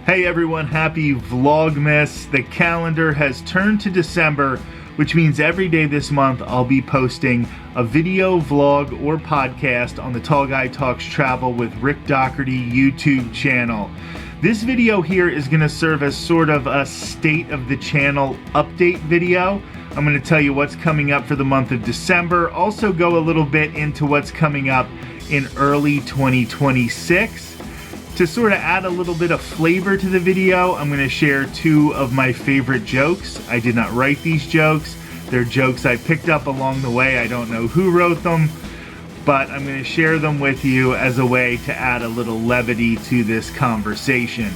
Hey everyone, happy Vlogmas. The calendar has turned to December, which means every day this month I'll be posting a video, vlog, or podcast on the Tall Guy Talks Travel with Rick Doherty YouTube channel. This video here is going to serve as sort of a state of the channel update video. I'm going to tell you what's coming up for the month of December, also go a little bit into what's coming up in early 2026. To sort of add a little bit of flavor to the video, I'm going to share two of my favorite jokes. I did not write these jokes. They're jokes I picked up along the way. I don't know who wrote them, but I'm going to share them with you as a way to add a little levity to this conversation.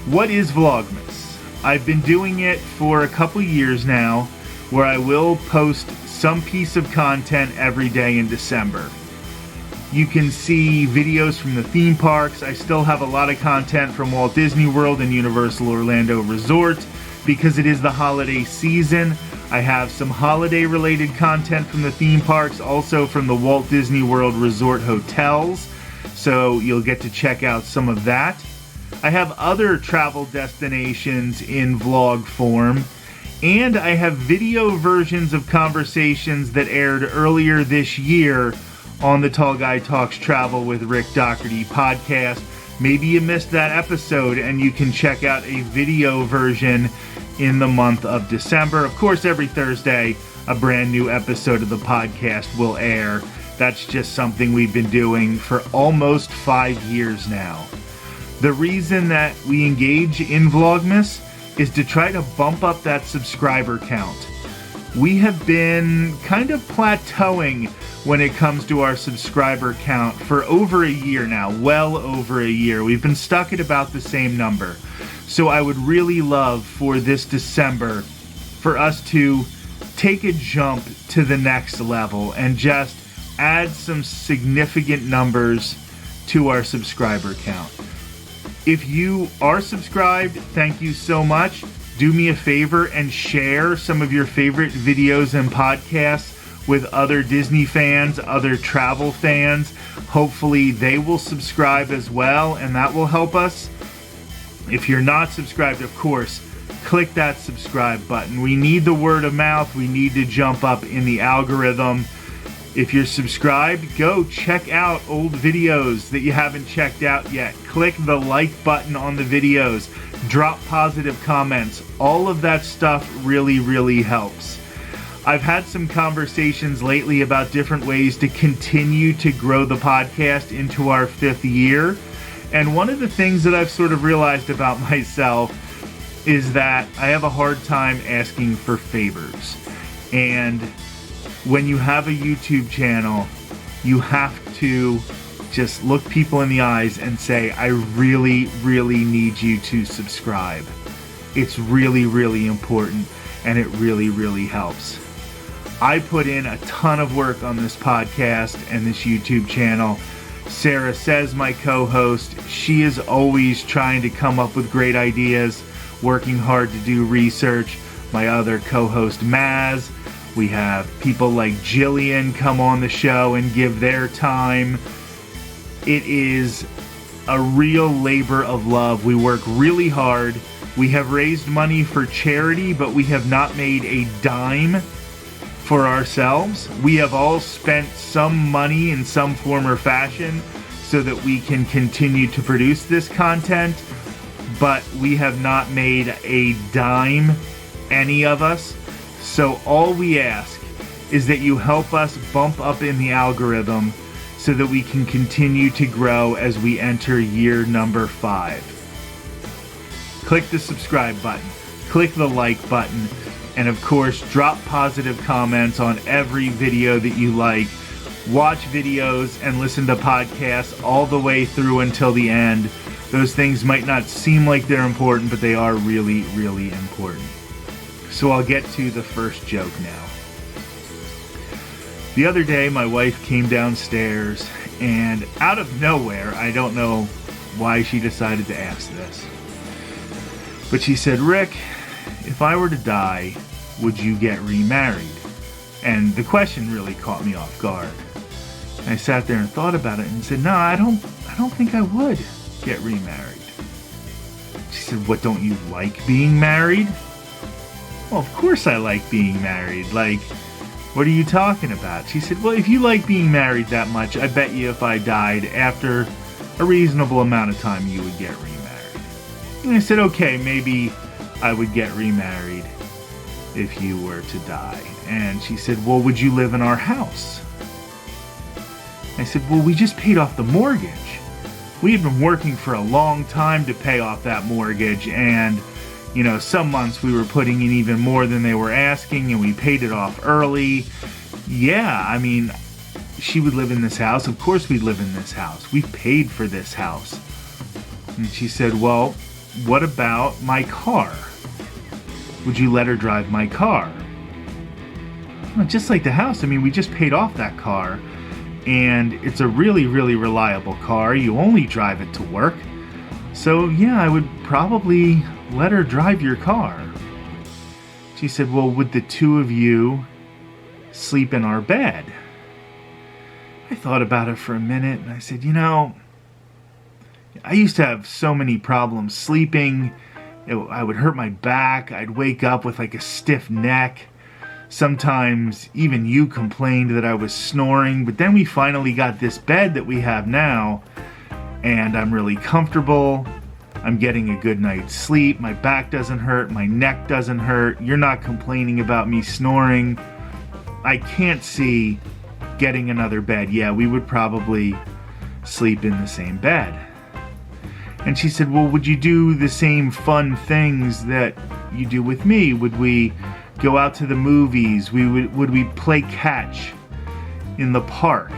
What is Vlogmas? I've been doing it for a couple years now, where I will post some piece of content every day in December. You can see videos from the theme parks. I still have a lot of content from Walt Disney World and Universal Orlando Resort because it is the holiday season. I have some holiday related content from the theme parks, also from the Walt Disney World Resort hotels, so you'll get to check out some of that. I have other travel destinations in vlog form, and I have video versions of conversations that aired earlier this year on the Tall Guy Talks Travel with Rick Doherty podcast. Maybe you missed that episode and you can check out a video version in the month of December. Of course, every Thursday, a brand new episode of the podcast will air. That's just something we've been doing for almost 5 years now. The reason that we engage in Vlogmas is to try to bump up that subscriber count. We have been kind of plateauing when it comes to our subscriber count for over a year now, well over a year. We've been stuck at about the same number. So I would really love for this December for us to take a jump to the next level and just add some significant numbers to our subscriber count. If you are subscribed, thank you so much. Do me a favor and share some of your favorite videos and podcasts with other Disney fans, other travel fans. Hopefully they will subscribe as well, and that will help us. If you're not subscribed, of course, click that subscribe button. We need the word of mouth. We need to jump up in the algorithm. If you're subscribed, go check out old videos that you haven't checked out yet. Click the like button on the videos. Drop positive comments. All of that stuff really, really helps. I've had some conversations lately about different ways to continue to grow the podcast into our 5th year. And one of the things that I've sort of realized about myself is that I have a hard time asking for favors. And when you have a YouTube channel, you have to just look people in the eyes and say, I really, really need you to subscribe. It's really, really important, and it really, really helps. I put in a ton of work on this podcast and this YouTube channel. Sarah Says, my co-host, she is always trying to come up with great ideas, working hard to do research. My other co-host, Maz. We have people like Jillian come on the show and give their time. It is a real labor of love. We work really hard. We have raised money for charity, but we have not made a dime for ourselves. We have all spent some money in some form or fashion so that we can continue to produce this content, but we have not made a dime, any of us. So all we ask is that you help us bump up in the algorithm so that we can continue to grow as we enter year number 5. Click the subscribe button, click the like button, and of course, drop positive comments on every video that you like. Watch videos and listen to podcasts all the way through until the end. Those things might not seem like they're important, but they are really, really important. So I'll get to the first joke now. The other day, my wife came downstairs, and out of nowhere, I don't know why she decided to ask this, but she said, Rick, if I were to die, would you get remarried? And the question really caught me off guard. And I sat there and thought about it and said, no, I don't think I would get remarried. She said, what, don't you like being married? Well, of course I like being married. Like, what are you talking about? She said, well, if you like being married that much, I bet you if I died, after a reasonable amount of time, you would get remarried. And I said, okay, maybe I would get remarried if you were to die. And she said, well, would you live in our house? I said, well, we just paid off the mortgage. We had been working for a long time to pay off that mortgage, and you know, some months we were putting in even more than they were asking, and we paid it off early. Yeah, I mean, she would live in this house. Of course we'd live in this house. We paid for this house. And she said, well, what about my car? Would you let her drive my car? Well, just like the house. I mean, we just paid off that car, and it's a really, really reliable car. You only drive it to work. So yeah, I would probably let her drive your car. She said, well, would the two of you sleep in our bed? I thought about it for a minute, and I said, you know, I used to have so many problems sleeping. I would hurt my back. I'd wake up with like a stiff neck. Sometimes even you complained that I was snoring, but then we finally got this bed that we have now, and I'm really comfortable. I'm getting a good night's sleep. My back doesn't hurt. My neck doesn't hurt. You're not complaining about me snoring. I can't see getting another bed. Yeah, we would probably sleep in the same bed. And she said, well, would you do the same fun things that you do with me? Would we go out to the movies? Would we play catch in the park?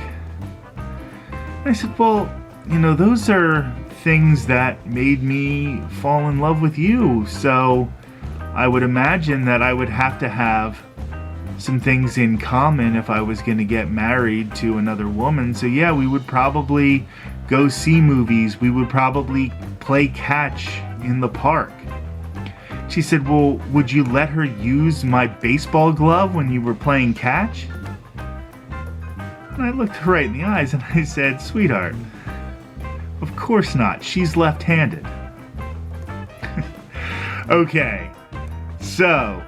And I said, well, you know, those are things that made me fall in love with you. So I would imagine that I would have to have some things in common if I was going to get married to another woman. So yeah, we would probably go see movies. We would probably play catch in the park. She said, well, would you let her use my baseball glove when you were playing catch? And I looked her right in the eyes and I said, sweetheart, of course not. She's left-handed. Okay, so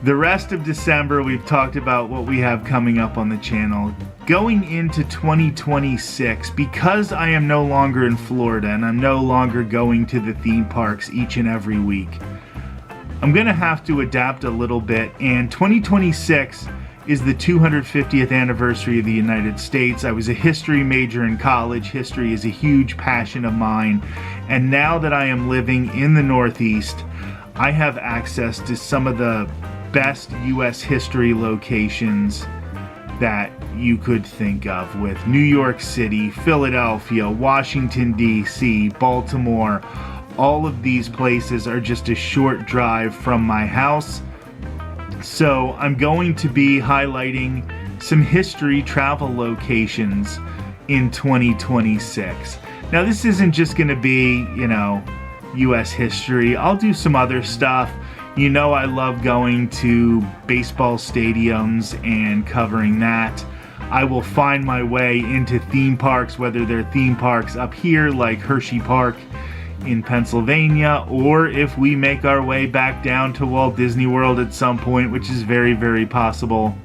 the rest of December, we've talked about what we have coming up on the channel. Going into 2026, because I am no longer in Florida and I'm no longer going to the theme parks each and every week, I'm going to have to adapt a little bit, and 2026 is the 250th anniversary of the United States. I was a history major in college. History is a huge passion of mine, and now that I am living in the Northeast, I have access to some of the best U.S. history locations that you could think of, with New York City, Philadelphia, Washington, D.C., Baltimore. All of these places are just a short drive from my house. So I'm going to be highlighting some history travel locations in 2026. Now, this isn't just going to be, you know, U.S. history. I'll do some other stuff. You know, I love going to baseball stadiums and covering that. I will find my way into theme parks, whether they're theme parks up here like Hershey Park in Pennsylvania, or if we make our way back down to Walt Disney World at some point, which is very, very possible.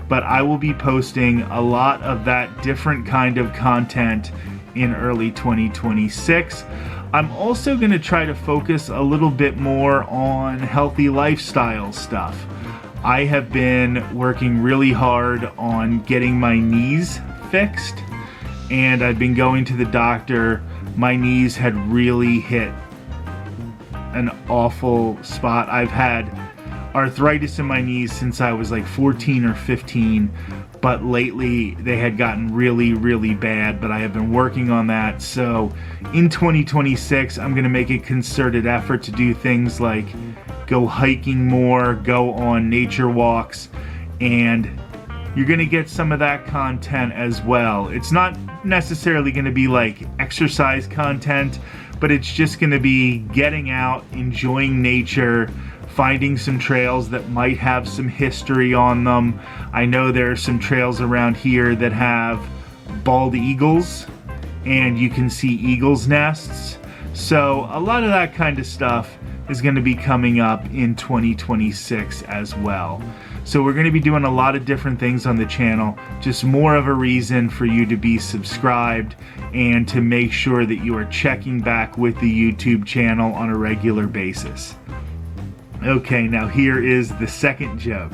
But I will be posting a lot of that different kind of content in early 2026. I'm also going to try to focus a little bit more on healthy lifestyle stuff. I have been working really hard on getting my knees fixed, and I've been going to the doctor. My knees had really hit an awful spot. I've had arthritis in my knees since I was like 14 or 15, but lately they had gotten really, really bad, but I have been working on that. So in 2026, I'm going to make a concerted effort to do things like go hiking more, go on nature walks, and you're going to get some of that content as well. It's not necessarily going to be like exercise content, but it's just going to be getting out, enjoying nature, finding some trails that might have some history on them. I know there are some trails around here that have bald eagles, and you can see eagles' nests. So a lot of that kind of stuff is going to be coming up in 2026 as well. So we're going to be doing a lot of different things on the channel, just more of a reason for you to be subscribed and to make sure that you are checking back with the YouTube channel on a regular basis. Okay, now here is the second joke.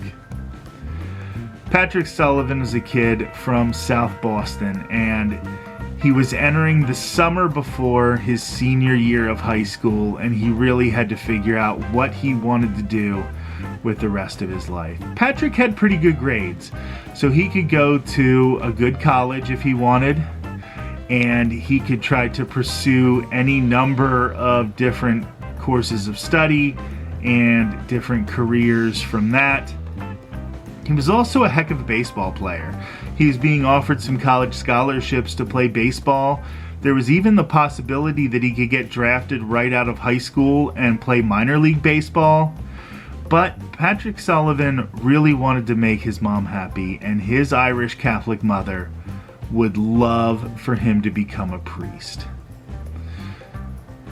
Patrick Sullivan was a kid from South Boston, and he was entering the summer before his senior year of high school, and he really had to figure out what he wanted to do with the rest of his life. Patrick had pretty good grades, so he could go to a good college if he wanted, and he could try to pursue any number of different courses of study and different careers from that. He was also a heck of a baseball player. He was being offered some college scholarships to play baseball. There was even the possibility that he could get drafted right out of high school and play minor league baseball. But Patrick Sullivan really wanted to make his mom happy, and his Irish Catholic mother would love for him to become a priest.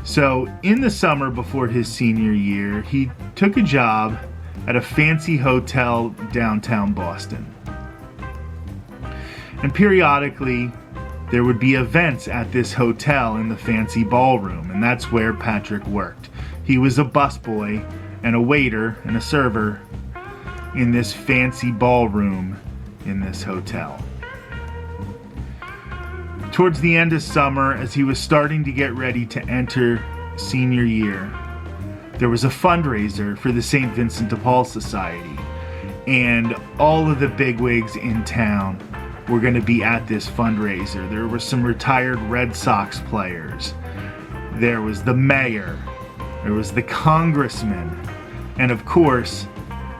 So in the summer before his senior year, he took a job at a fancy hotel downtown Boston. And periodically, there would be events at this hotel in the fancy ballroom, and that's where Patrick worked. He was a busboy and a waiter and a server in this fancy ballroom in this hotel. Towards the end of summer, as he was starting to get ready to enter senior year, there was a fundraiser for the St. Vincent de Paul Society, and all of the bigwigs in town were going to be at this fundraiser. There were some retired Red Sox players. There was the mayor. There was the congressman. And of course,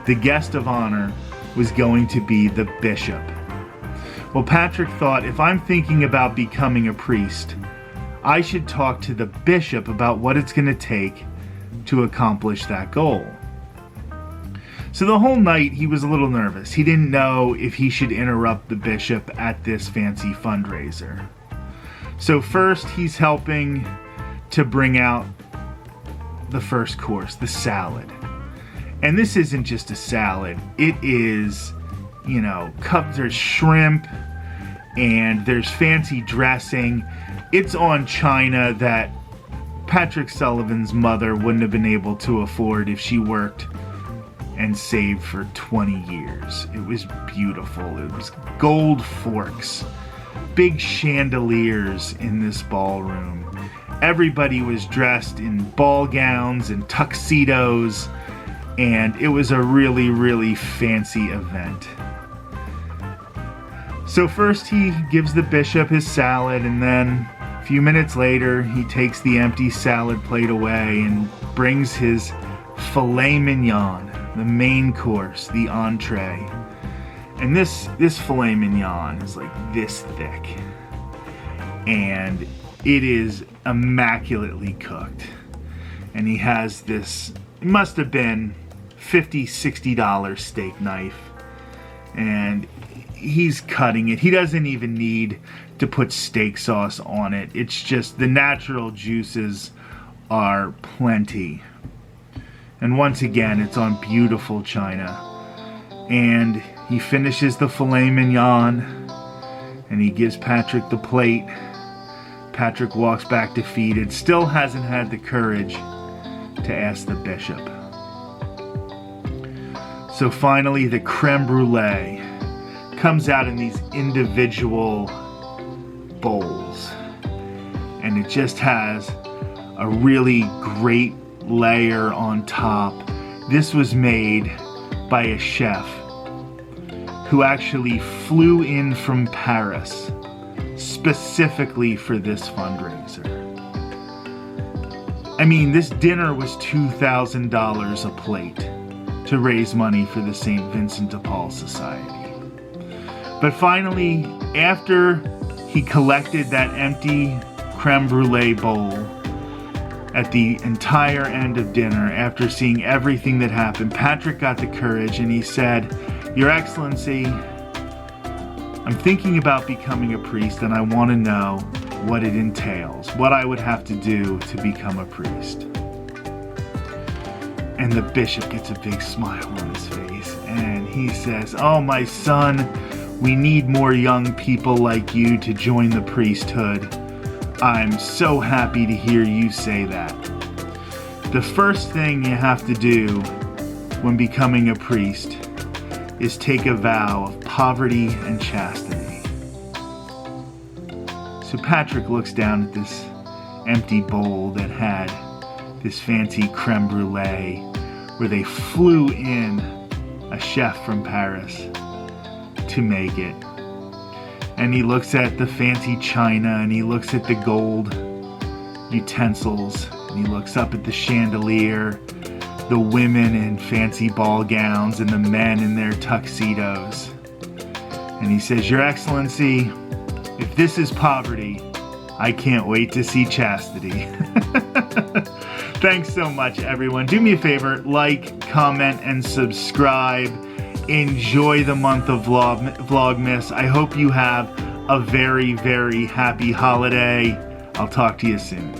the guest of honor was going to be the bishop. Well, Patrick thought, if I'm thinking about becoming a priest, I should talk to the bishop about what it's going to take to accomplish that goal. So the whole night he was a little nervous. He didn't know if he should interrupt the bishop at this fancy fundraiser. So first he's helping to bring out the first course, the salad. And this isn't just a salad. It is, there's shrimp and there's fancy dressing. It's on china that Patrick Sullivan's mother wouldn't have been able to afford if she worked and saved for 20 years. It was beautiful. It was gold forks, big chandeliers in this ballroom. Everybody was dressed in ball gowns and tuxedos, and it was a really, really fancy event. So first he gives the bishop his salad, and then a few minutes later he takes the empty salad plate away and brings his filet mignon, the main course, the entree. And this filet mignon is like this thick, and it is immaculately cooked. And he has this, it must have been $50, $60 steak knife, and he's cutting it. He doesn't even need to put steak sauce on it. It's just the natural juices are plenty. And once again, it's on beautiful china. And he finishes the filet mignon, and he gives Patrick the plate. Patrick walks back defeated, still hasn't had the courage to ask the bishop. So finally, the creme brulee comes out in these individual bowls. And it just has a really great layer on top. This was made by a chef who actually flew in from Paris specifically for this fundraiser. I mean, this dinner was $2,000 a plate to raise money for the St. Vincent de Paul Society. But finally, after he collected that empty creme brulee bowl at the entire end of dinner, after seeing everything that happened, Patrick got the courage and he said, "Your Excellency, I'm thinking about becoming a priest, and I want to know what it entails, what I would have to do to become a priest. And the bishop gets a big smile on his face, and he says, "Oh, my son, we need more young people like you to join the priesthood. I'm so happy to hear you say that. The first thing you have to do when becoming a priest is take a vow of poverty and chastity." So Patrick looks down at this empty bowl that had this fancy creme brulee where they flew in a chef from Paris to make it. And he looks at the fancy china, and he looks at the gold utensils, and he looks up at the chandelier, the women in fancy ball gowns and the men in their tuxedos. And he says, "Your Excellency, if this is poverty, I can't wait to see chastity." Thanks so much, everyone. Do me a favor, like, comment, and subscribe. Enjoy the month of Vlogmas. I hope you have a very, very happy holiday. I'll talk to you soon.